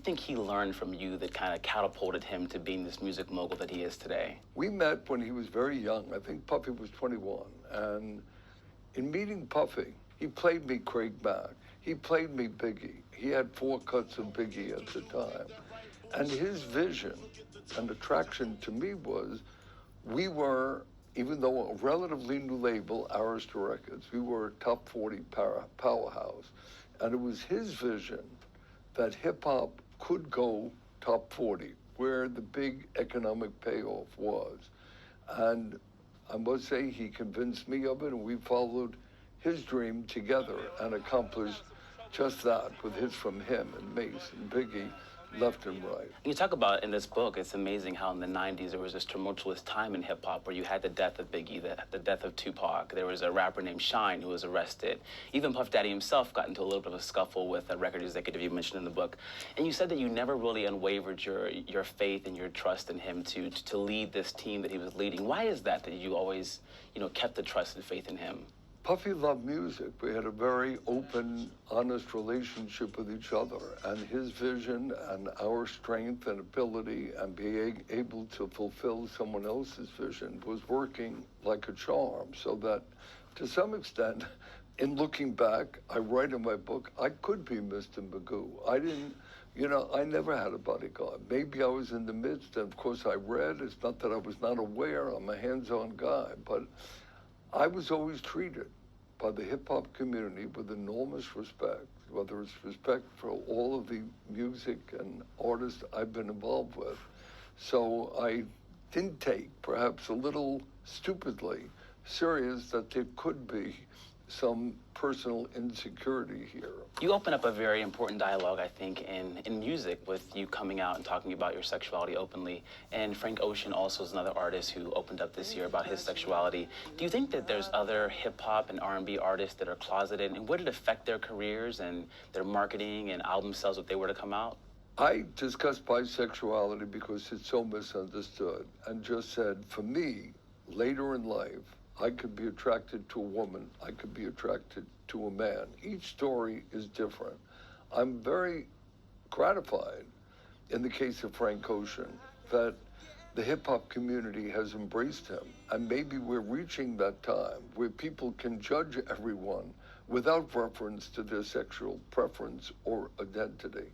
I think he learned from you that kind of catapulted him to being this music mogul that he is today? We met when he was very young. I think Puffy was 21. And in meeting Puffy, he played me Craig Mack. He played me Biggie. He had 4 cuts of Biggie at the time. And his vision and attraction to me was we were, even though a relatively new label, Arista Records, we were a top 40 powerhouse. And it was his vision that hip hop could go top 40, where the big economic payoff was. And I must say he convinced me of it, and we followed his dream together and accomplished just that with hits from him and Mace and Biggie left and right. You talk about in this book, it's amazing how in the 90s there was this tumultuous time in hip hop where you had the death of Biggie, the death of Tupac. There was a rapper named Shine who was arrested. Even Puff Daddy himself got into a little bit of a scuffle with a record executive you mentioned in the book. And you said that you never really unwavered your faith and your trust in him to lead this team that he was leading. Why is that you always, kept the trust and faith in him? Puffy loved music. We had a very open, honest relationship with each other, and his vision and our strength and ability and being able to fulfill someone else's vision was working like a charm, so that to some extent, in looking back, I write in my book, I could be Mr. Magoo. I never had a bodyguard. Maybe I was in the midst, and of course I read. It's not that I was not aware. I'm a hands-on guy, but I was always treated by the hip-hop community with enormous respect, whether it's respect for all of the music and artists I've been involved with. So I didn't take, perhaps a little stupidly, serious that there could be some personal insecurity here. You open up a very important dialogue, I think, in music with you coming out and talking about your sexuality openly. And Frank Ocean also is another artist who opened up this year about his sexuality. Do you think that there's other hip-hop and R&B artists that are closeted, and would it affect their careers and their marketing and album sales if they were to come out? I discussed bisexuality because it's so misunderstood, and just said, for me, later in life, I could be attracted to a woman. I could be attracted to a man. Each story is different. I'm very gratified in the case of Frank Ocean that the hip-hop community has embraced him. And maybe we're reaching that time where people can judge everyone without reference to their sexual preference or identity.